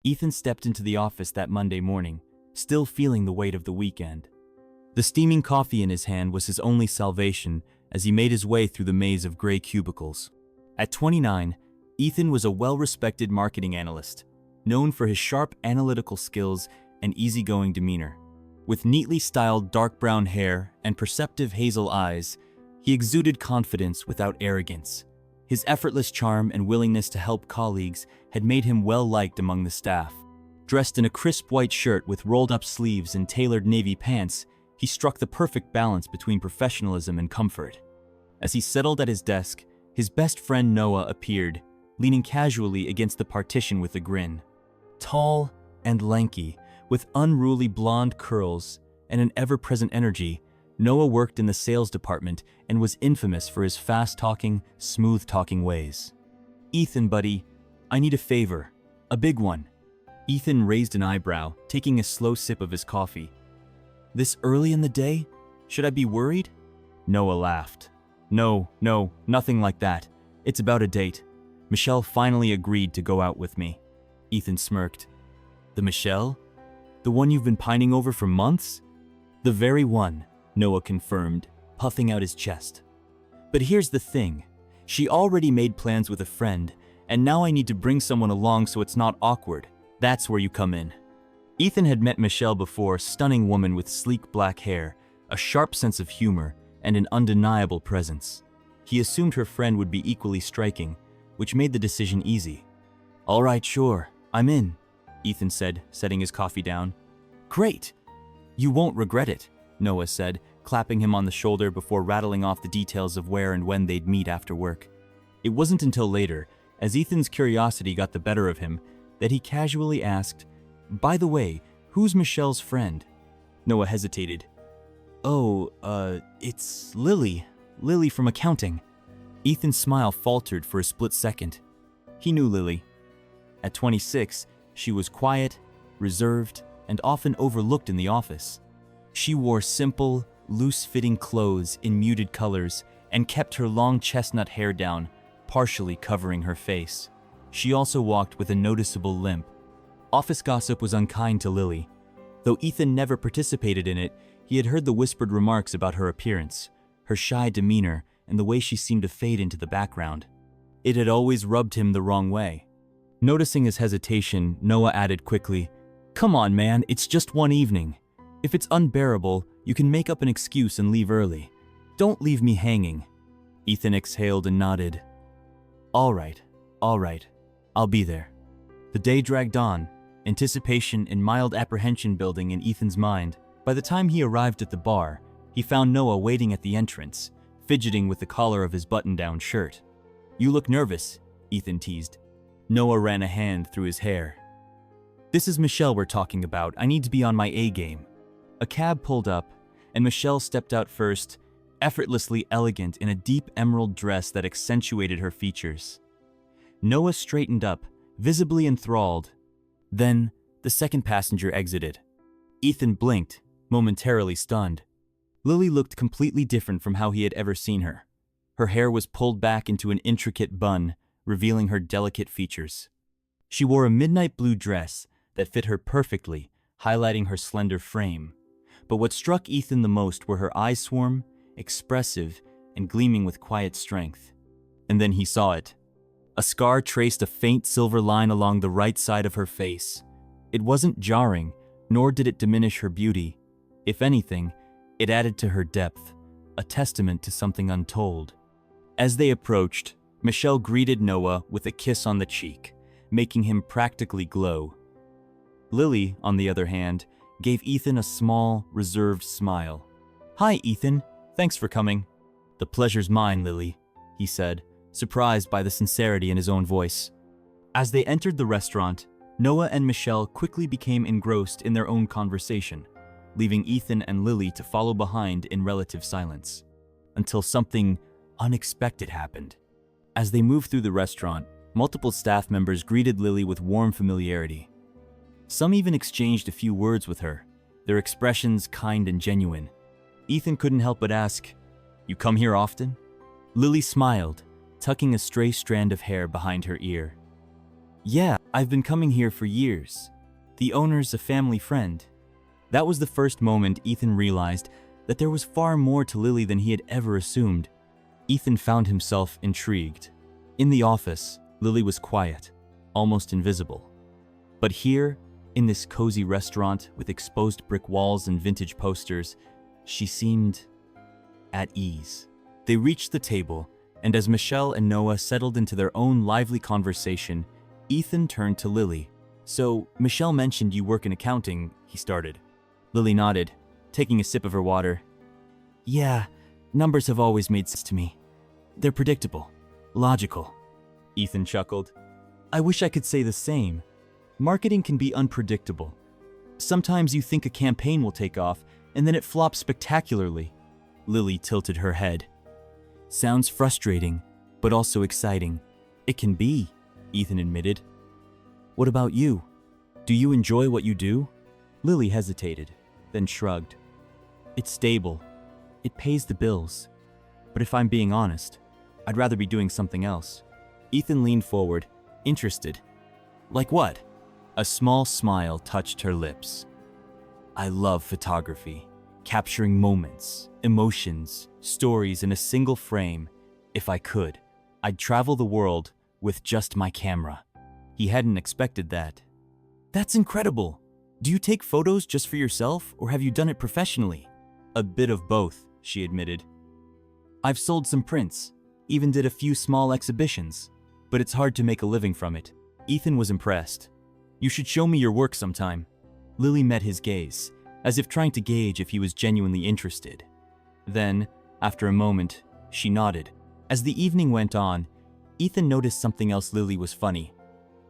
Ethan stepped into the office that Monday morning, still feeling the weight of the weekend. The steaming coffee in his hand was his only salvation as he made his way through the maze of gray cubicles. At 29, Ethan was a well-respected marketing analyst, known for his sharp analytical skills and easygoing demeanor. With neatly styled dark brown hair and perceptive hazel eyes, he exuded confidence without arrogance. His effortless charm and willingness to help colleagues had made him well-liked among the staff. Dressed in a crisp white shirt with rolled-up sleeves and tailored navy pants, he struck the perfect balance between professionalism and comfort. As he settled at his desk, his best friend Noah appeared, leaning casually against the partition with a grin. Tall and lanky, with unruly blonde curls and an ever-present energy, Noah worked in the sales department and was infamous for his fast-talking, smooth-talking ways. "Ethan, buddy, I need a favor. A big one." Ethan raised an eyebrow, taking a slow sip of his coffee. "This early in the day? Should I be worried?" Noah laughed. No, nothing like that. It's about a date. Michelle finally agreed to go out with me." Ethan smirked. "The Michelle? The one you've been pining over for months?" "The very one," Noah confirmed, puffing out his chest. "But here's the thing. She already made plans with a friend, and now I need to bring someone along so it's not awkward. That's where you come in." Ethan had met Michelle before, a stunning woman with sleek black hair, a sharp sense of humor, and an undeniable presence. He assumed her friend would be equally striking, which made the decision easy. "All right, sure, I'm in," Ethan said, setting his coffee down. "Great! You won't regret it," Noah said, clapping him on the shoulder before rattling off the details of where and when they'd meet after work. It wasn't until later, as Ethan's curiosity got the better of him, that he casually asked, "By the way, who's Michelle's friend?" Noah hesitated. "Oh, it's Lily. Lily from accounting." Ethan's smile faltered for a split second. He knew Lily. At 26, she was quiet, reserved, and often overlooked in the office. She wore simple, loose-fitting clothes in muted colors and kept her long chestnut hair down, partially covering her face. She also walked with a noticeable limp. Office gossip was unkind to Lily. Though Ethan never participated in it, he had heard the whispered remarks about her appearance, her shy demeanor, and the way she seemed to fade into the background. It had always rubbed him the wrong way. Noticing his hesitation, Noah added quickly, "Come on, man, it's just one evening. If it's unbearable, you can make up an excuse and leave early. Don't leave me hanging." Ethan exhaled and nodded. All right, I'll be there." The day dragged on, anticipation and mild apprehension building in Ethan's mind. By the time he arrived at the bar, he found Noah waiting at the entrance, fidgeting with the collar of his button-down shirt. "You look nervous," Ethan teased. Noah ran a hand through his hair. "This is Michelle we're talking about. I need to be on my A game." A cab pulled up, and Michelle stepped out first, effortlessly elegant in a deep emerald dress that accentuated her features. Noah straightened up, visibly enthralled. Then, the second passenger exited. Ethan blinked, momentarily stunned. Lily looked completely different from how he had ever seen her. Her hair was pulled back into an intricate bun, revealing her delicate features. She wore a midnight blue dress that fit her perfectly, highlighting her slender frame. But what struck Ethan the most were her eyes warm, expressive, and gleaming with quiet strength. And then he saw it. A scar traced a faint silver line along the right side of her face. It wasn't jarring, nor did it diminish her beauty. If anything, it added to her depth, a testament to something untold. As they approached, Michelle greeted Noah with a kiss on the cheek, making him practically glow. Lily, on the other hand, gave Ethan a small, reserved smile. "Hi, Ethan. Thanks for coming." "The pleasure's mine, Lily," he said, surprised by the sincerity in his own voice. As they entered the restaurant, Noah and Michelle quickly became engrossed in their own conversation, leaving Ethan and Lily to follow behind in relative silence. Until something unexpected happened. As they moved through the restaurant, multiple staff members greeted Lily with warm familiarity. Some even exchanged a few words with her, their expressions kind and genuine. Ethan couldn't help but ask, "You come here often?" Lily smiled, tucking a stray strand of hair behind her ear. Yeah, I've been coming here for years. The owner's a family friend. That was the first moment Ethan realized that there was far more to Lily than he had ever assumed. Ethan found himself intrigued. In the office, Lily was quiet, almost invisible. But here, in this cozy restaurant with exposed brick walls and vintage posters, she seemed at ease. They reached the table, and as Michelle and Noah settled into their own lively conversation, Ethan turned to Lily. "So, Michelle mentioned you work in accounting," he started. Lily nodded, taking a sip of her water. "Yeah, numbers have always made sense to me. They're predictable, logical." Ethan chuckled. "I wish I could say the same. Marketing can be unpredictable. Sometimes you think a campaign will take off, and then it flops spectacularly." Lily tilted her head. "Sounds frustrating, but also exciting." "It can be," Ethan admitted. "What about you? Do you enjoy what you do?" Lily hesitated, then shrugged. "It's stable. It pays the bills. But if I'm being honest, I'd rather be doing something else." Ethan leaned forward, interested. "Like what?" A small smile touched her lips. "I love photography. Capturing moments, emotions, stories in a single frame. If I could, I'd travel the world with just my camera." He hadn't expected that. "That's incredible. Do you take photos just for yourself, or have you done it professionally?" "A bit of both," she admitted. "I've sold some prints, even did a few small exhibitions, but it's hard to make a living from it." Ethan was impressed. "You should show me your work sometime." Lily met his gaze, as if trying to gauge if he was genuinely interested. Then, after a moment, she nodded. As the evening went on, Ethan noticed something else. Lily was funny.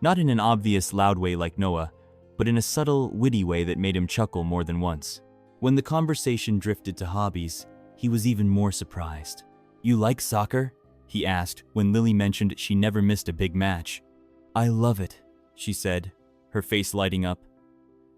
Not in an obvious, loud way like Noah, but in a subtle, witty way that made him chuckle more than once. When the conversation drifted to hobbies, he was even more surprised. "You like soccer?" he asked when Lily mentioned she never missed a big match. "I love it," she said, her face lighting up.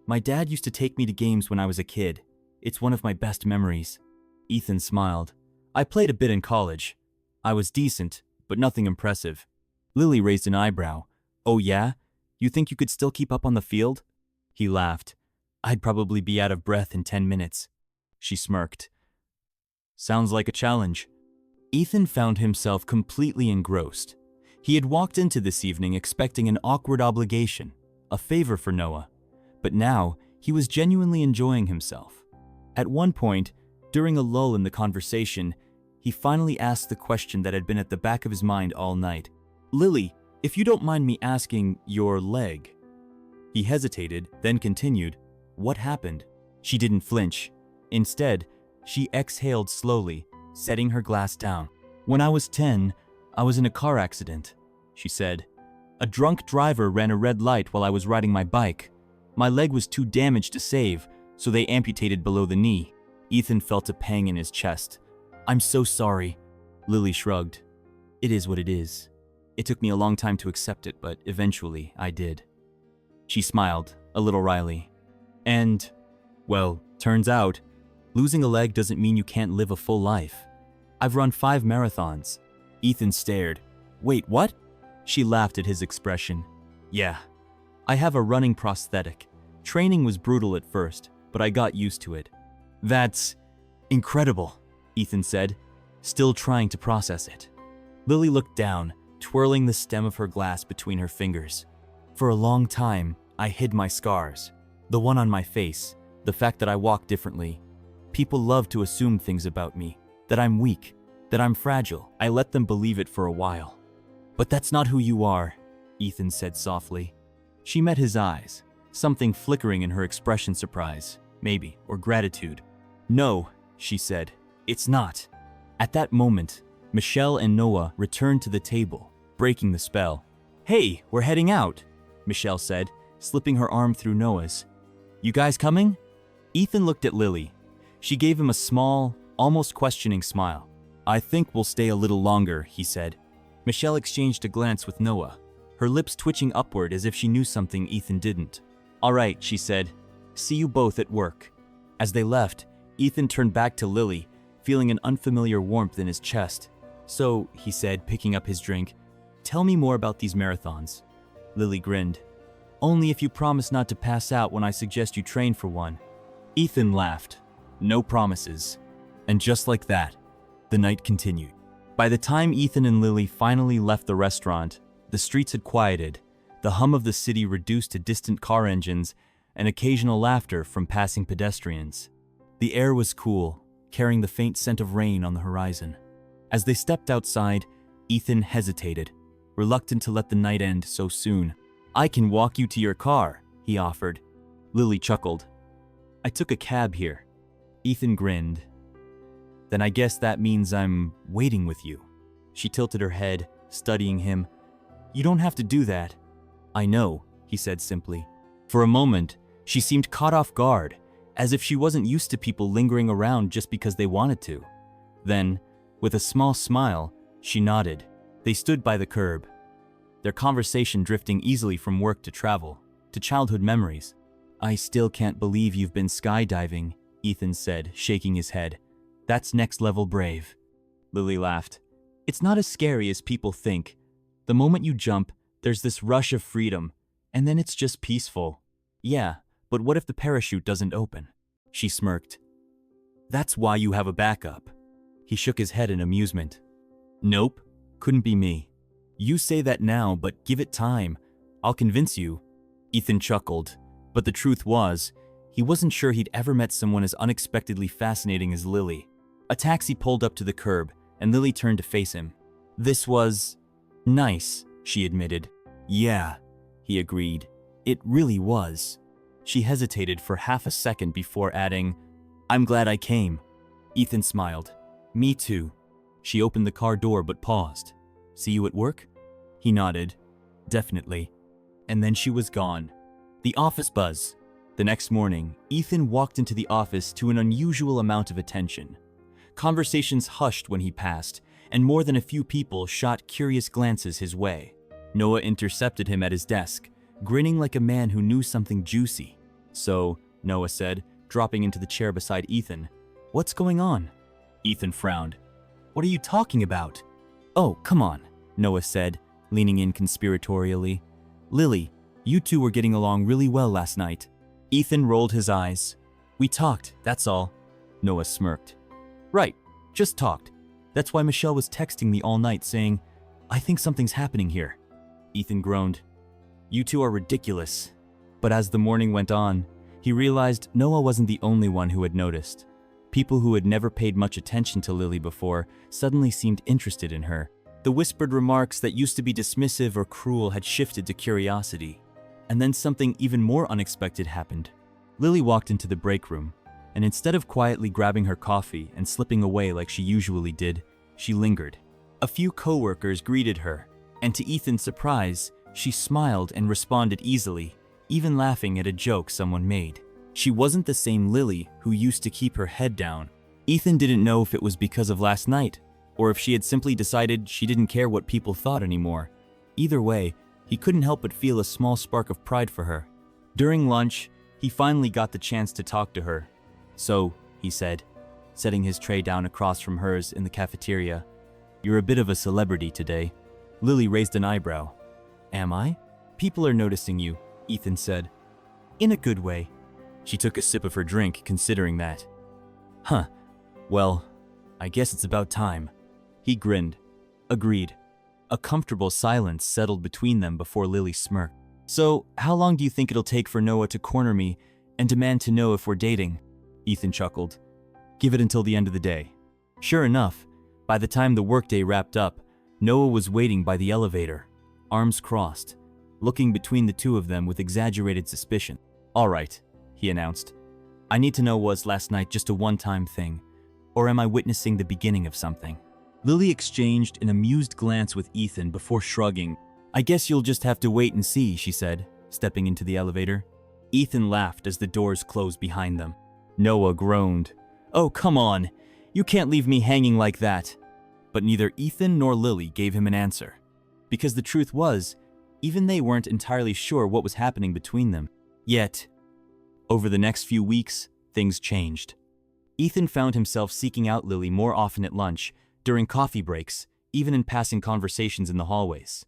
"My dad used to take me to games when I was a kid. It's one of my best memories." Ethan smiled. "I played a bit in college. I was decent, but nothing impressive." Lily raised an eyebrow. "Oh yeah? You think you could still keep up on the field?" He laughed. "I'd probably be out of breath in 10 minutes. She smirked. "Sounds like a challenge." Ethan found himself completely engrossed. He had walked into this evening expecting an awkward obligation, a favor for Noah. But now, he was genuinely enjoying himself. At one point, during a lull in the conversation, he finally asked the question that had been at the back of his mind all night. "Lily, if you don't mind me asking, your leg." He hesitated, then continued, "What happened?" She didn't flinch. Instead, she exhaled slowly, setting her glass down. "When I was 10, I was in a car accident," she said. "A drunk driver ran a red light while I was riding my bike. My leg was too damaged to save, so they amputated below the knee." Ethan felt a pang in his chest. "I'm so sorry." Lily shrugged. "It is what it is. It took me a long time to accept it, but eventually I did." She smiled, a little wryly. "And, well, turns out, losing a leg doesn't mean you can't live a full life. I've run 5 marathons." Ethan stared. "Wait, what?" She laughed at his expression. "Yeah, I have a running prosthetic. Training was brutal at first, but I got used to it." "That's incredible," Ethan said, still trying to process it. Lily looked down, twirling the stem of her glass between her fingers. "For a long time, I hid my scars. The one on my face, the fact that I walk differently. People love to assume things about me, that I'm weak, that I'm fragile. I let them believe it for a while. But that's not who you are," Ethan said softly. She met his eyes, something flickering in her expression. Surprise, maybe, or gratitude. "No," she said, "it's not." At that moment, Michelle and Noah returned to the table, breaking the spell. "Hey, we're heading out," Michelle said, slipping her arm through Noah's. "You guys coming?" Ethan looked at Lily. She gave him a small, almost questioning smile. "I think we'll stay a little longer," he said. Michelle exchanged a glance with Noah, her lips twitching upward as if she knew something Ethan didn't. "All right," she said. "See you both at work." As they left, Ethan turned back to Lily, feeling an unfamiliar warmth in his chest. "So," he said, picking up his drink, "tell me more about these marathons." Lily grinned. Only if you promise not to pass out when I suggest you train for one. Ethan laughed. No promises. And just like that, the night continued. By the time Ethan and Lily finally left the restaurant, the streets had quieted, the hum of the city reduced to distant car engines and occasional laughter from passing pedestrians. The air was cool, carrying the faint scent of rain on the horizon. As they stepped outside, Ethan hesitated, reluctant to let the night end so soon. I can walk you to your car, he offered. Lily chuckled. I took a cab here. Ethan grinned. Then I guess that means I'm waiting with you. She tilted her head, studying him. You don't have to do that. I know, he said simply. For a moment, she seemed caught off guard, as if she wasn't used to people lingering around just because they wanted to. Then, with a small smile, she nodded. They stood by the curb, their conversation drifting easily from work to travel, to childhood memories. I still can't believe you've been skydiving, Ethan said, shaking his head. That's next level brave. Lily laughed. It's not as scary as people think. The moment you jump, there's this rush of freedom, and then it's just peaceful. Yeah, but what if the parachute doesn't open? She smirked. That's why you have a backup. He shook his head in amusement. Nope, couldn't be me. You say that now, but give it time. I'll convince you. Ethan chuckled, but the truth was, he wasn't sure he'd ever met someone as unexpectedly fascinating as Lily. A taxi pulled up to the curb, and Lily turned to face him. This was nice, she admitted. Yeah, he agreed. It really was. She hesitated for half a second before adding, I'm glad I came. Ethan smiled. Me too. She opened the car door but paused. See you at work? He nodded. Definitely. And then she was gone. The office buzz. The next morning, Ethan walked into the office to an unusual amount of attention. Conversations hushed when he passed, and more than a few people shot curious glances his way. Noah intercepted him at his desk, grinning like a man who knew something juicy. So, Noah said, dropping into the chair beside Ethan, what's going on? Ethan frowned. What are you talking about? Oh, come on, Noah said, leaning in conspiratorially. Lily, you two were getting along really well last night. Ethan rolled his eyes. We talked, that's all. Noah smirked. Right, just talked. That's why Michelle was texting me all night saying, I think something's happening here. Ethan groaned. You two are ridiculous. But as the morning went on, he realized Noah wasn't the only one who had noticed. People who had never paid much attention to Lily before suddenly seemed interested in her. The whispered remarks that used to be dismissive or cruel had shifted to curiosity. And then something even more unexpected happened. Lily walked into the break room, and instead of quietly grabbing her coffee and slipping away like she usually did, she lingered. A few coworkers greeted her, and to Ethan's surprise, she smiled and responded easily, even laughing at a joke someone made. She wasn't the same Lily who used to keep her head down. Ethan didn't know if it was because of last night, or if she had simply decided she didn't care what people thought anymore. Either way, he couldn't help but feel a small spark of pride for her. During lunch, he finally got the chance to talk to her. So, he said, setting his tray down across from hers in the cafeteria, you're a bit of a celebrity today. Lily raised an eyebrow. Am I? People are noticing you, Ethan said. In a good way. She took a sip of her drink, considering that. Huh. Well, I guess it's about time. He grinned. Agreed. A comfortable silence settled between them before Lily smirked. So, how long do you think it'll take for Noah to corner me and demand to know if we're dating? Ethan chuckled. Give it until the end of the day. Sure enough, by the time the workday wrapped up, Noah was waiting by the elevator, arms crossed, looking between the two of them with exaggerated suspicion. All right, he announced. I need to know, was last night just a one-time thing, or am I witnessing the beginning of something? Lily exchanged an amused glance with Ethan before shrugging. I guess you'll just have to wait and see, she said, stepping into the elevator. Ethan laughed as the doors closed behind them. Noah groaned. Oh, come on. You can't leave me hanging like that. But neither Ethan nor Lily gave him an answer. Because the truth was, even they weren't entirely sure what was happening between them. Yet, over the next few weeks, things changed. Ethan found himself seeking out Lily more often at lunch, during coffee breaks, even in passing conversations in the hallways.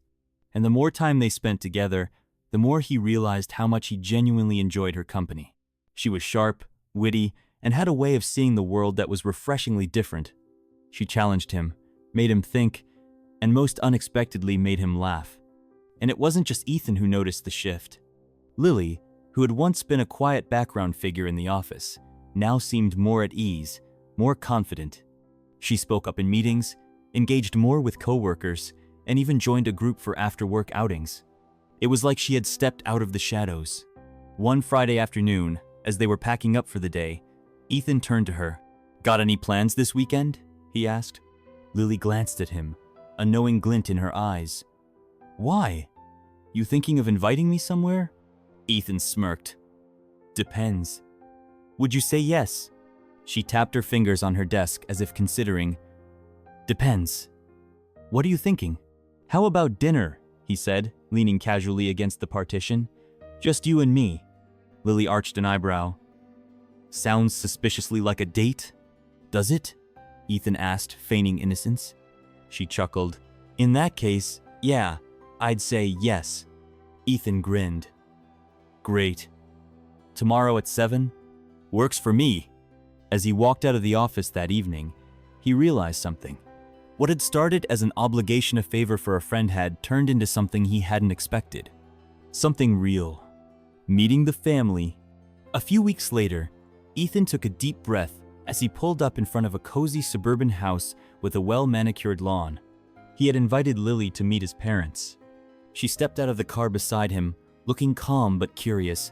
And the more time they spent together, the more he realized how much he genuinely enjoyed her company. She was sharp, witty, and had a way of seeing the world that was refreshingly different. She challenged him, made him think, and most unexpectedly made him laugh. And it wasn't just Ethan who noticed the shift. Lily, who had once been a quiet background figure in the office, now seemed more at ease, more confident. She spoke up in meetings, engaged more with coworkers, and even joined a group for after-work outings. It was like she had stepped out of the shadows. One Friday afternoon, as they were packing up for the day, Ethan turned to her. "Got any plans this weekend?" he asked. Lily glanced at him, a knowing glint in her eyes. "Why? You thinking of inviting me somewhere?" Ethan smirked. "Depends. Would you say yes?" She tapped her fingers on her desk as if considering. "Depends. What are you thinking?" "How about dinner?" he said, leaning casually against the partition. "Just you and me." Lily arched an eyebrow. "Sounds suspiciously like a date." "Does it?" Ethan asked, feigning innocence. She chuckled. "In that case, yeah, I'd say yes." Ethan grinned. "Great. Tomorrow at 7? Works for me." As he walked out of the office that evening, he realized something. What had started as an obligation, a favor for a friend, had turned into something he hadn't expected. Something real. Meeting the family. A few weeks later, Ethan took a deep breath as he pulled up in front of a cozy suburban house with a well-manicured lawn. He had invited Lily to meet his parents. She stepped out of the car beside him, looking calm but curious.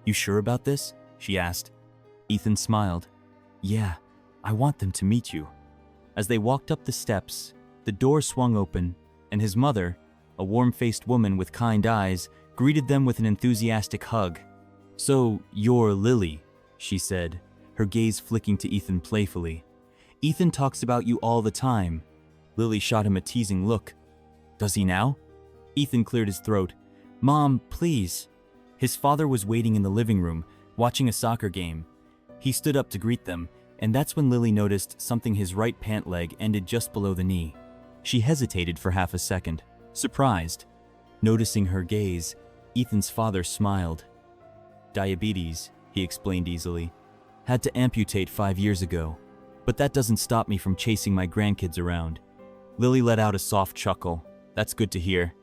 "You sure about this?" she asked. Ethan smiled. "Yeah, I want them to meet you." As they walked up the steps, the door swung open, and his mother, a warm-faced woman with kind eyes, greeted them with an enthusiastic hug. "So, you're Lily," she said, her gaze flicking to Ethan playfully. "Ethan talks about you all the time." Lily shot him a teasing look. "Does he now?" Ethan cleared his throat. "Mom, please." His father was waiting in the living room, watching a soccer game. He stood up to greet them, and that's when Lily noticed something. His right pant leg ended just below the knee. She hesitated for half a second, surprised. Noticing her gaze, Ethan's father smiled. "Diabetes," he explained easily. "Had to amputate 5 years ago, but that doesn't stop me from chasing my grandkids around." Lily let out a soft chuckle. "That's good to hear."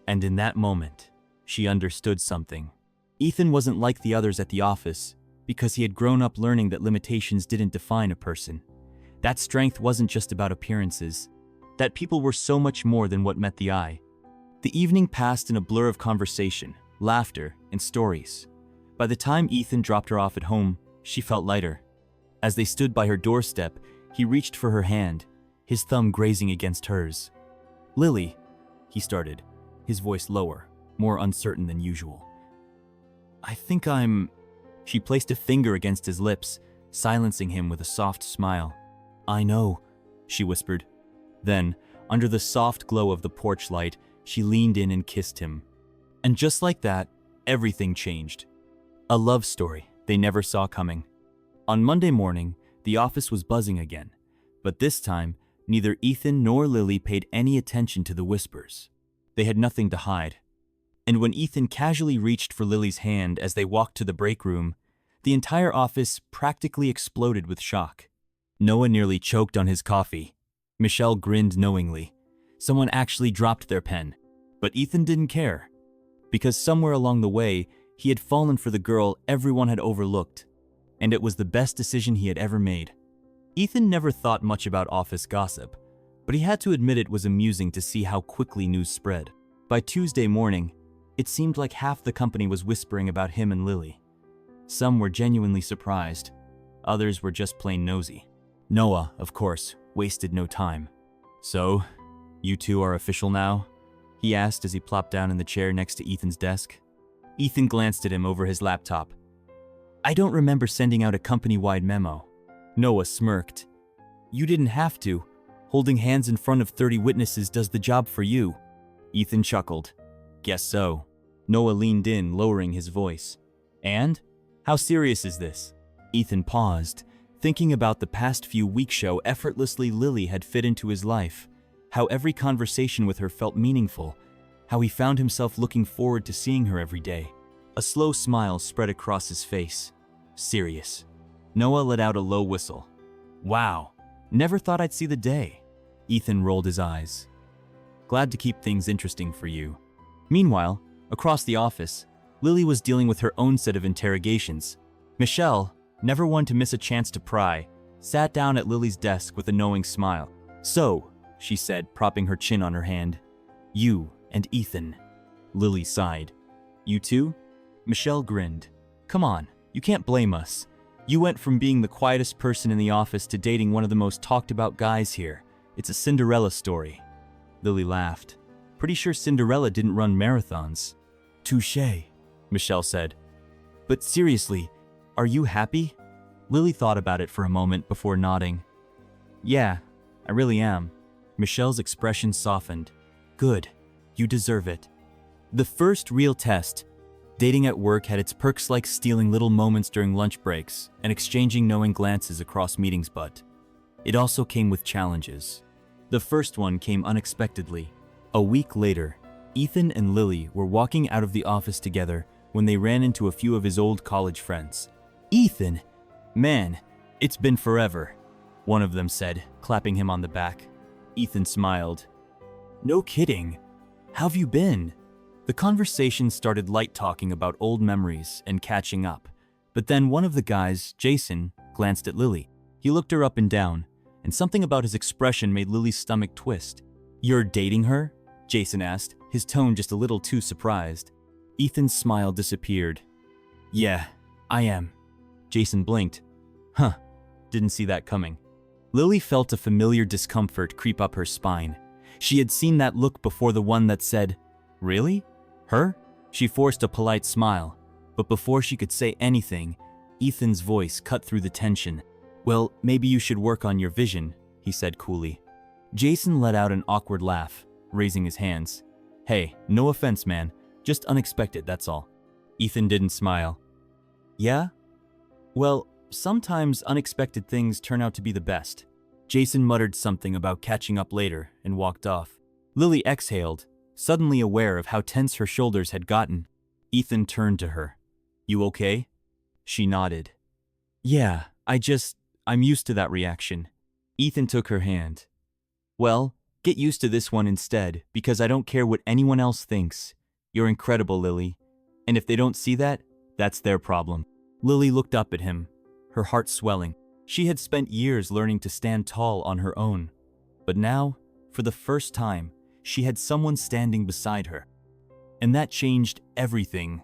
And in that moment, she understood something. Ethan wasn't like the others at the office, because he had grown up learning that limitations didn't define a person. That strength wasn't just about appearances, that people were so much more than what met the eye. The evening passed in a blur of conversation, laughter, and stories. By the time Ethan dropped her off at home, she felt lighter. As they stood by her doorstep, he reached for her hand, his thumb grazing against hers. "Lily," he started, his voice lower, more uncertain than usual. "I think I'm..." She placed a finger against his lips, silencing him with a soft smile. "I know," she whispered. Then, under the soft glow of the porch light, she leaned in and kissed him. And just like that, everything changed. A love story they never saw coming. On Monday morning, the office was buzzing again, but this time, neither Ethan nor Lily paid any attention to the whispers. They had nothing to hide. And when Ethan casually reached for Lily's hand as they walked to the break room, the entire office practically exploded with shock. Noah nearly choked on his coffee. Michelle grinned knowingly. Someone actually dropped their pen. But Ethan didn't care, because somewhere along the way, he had fallen for the girl everyone had overlooked, and it was the best decision he had ever made. Ethan never thought much about office gossip, but he had to admit it was amusing to see how quickly news spread. By Tuesday morning, it seemed like half the company was whispering about him and Lily. Some were genuinely surprised. Others were just plain nosy. Noah, of course, wasted no time. "So, you two are official now?" he asked as he plopped down in the chair next to Ethan's desk. Ethan glanced at him over his laptop. "I don't remember sending out a company-wide memo." Noah smirked. "You didn't have to. Holding hands in front of 30 witnesses does the job for you." Ethan chuckled. "Guess so." Noah leaned in, lowering his voice. "And? How serious is this?" Ethan paused, thinking about the past few weeks how effortlessly Lily had fit into his life, how every conversation with her felt meaningful, how he found himself looking forward to seeing her every day. A slow smile spread across his face. Serious. Noah let out a low whistle. Wow, never thought I'd see the day. Ethan rolled his eyes. Glad to keep things interesting for you. Meanwhile, across the office, Lily was dealing with her own set of interrogations. Michelle, never one to miss a chance to pry, sat down at Lily's desk with a knowing smile. So, she said, propping her chin on her hand, you and Ethan. Lily sighed. You too? Michelle grinned. Come on, you can't blame us. You went from being the quietest person in the office to dating one of the most talked about guys here. It's a Cinderella story. Lily laughed. Pretty sure Cinderella didn't run marathons. Touché, Michelle said. But seriously, are you happy? Lily thought about it for a moment before nodding. Yeah, I really am. Michelle's expression softened. Good, you deserve it. The first real test, dating at work, had its perks like stealing little moments during lunch breaks and exchanging knowing glances across meetings, but it also came with challenges. The first one came unexpectedly. A week later, Ethan and Lily were walking out of the office together when they ran into a few of his old college friends. Ethan, man, it's been forever, one of them said, clapping him on the back. Ethan smiled. No kidding. How've you been? The conversation started light talking about old memories and catching up, but then one of the guys, Jason, glanced at Lily. He looked her up and down, and something about his expression made Lily's stomach twist. You're dating her? Jason asked, his tone just a little too surprised. Ethan's smile disappeared. Yeah, I am. Jason blinked. Huh, didn't see that coming. Lily felt a familiar discomfort creep up her spine. She had seen that look before, the one that said, Really? Her? She forced a polite smile, but before she could say anything, Ethan's voice cut through the tension. Well, maybe you should work on your vision, he said coolly. Jason let out an awkward laugh, raising his hands. Hey, no offense, man. Just unexpected, that's all. Ethan didn't smile. Yeah? Well, sometimes unexpected things turn out to be the best. Jason muttered something about catching up later and walked off. Lily exhaled, suddenly aware of how tense her shoulders had gotten. Ethan turned to her. You okay? She nodded. Yeah, I'm used to that reaction. Ethan took her hand. Well, get used to this one instead, because I don't care what anyone else thinks. You're incredible, Lily. And if they don't see that, that's their problem. Lily looked up at him, her heart swelling. She had spent years learning to stand tall on her own. But now, for the first time, she had someone standing beside her. And that changed everything.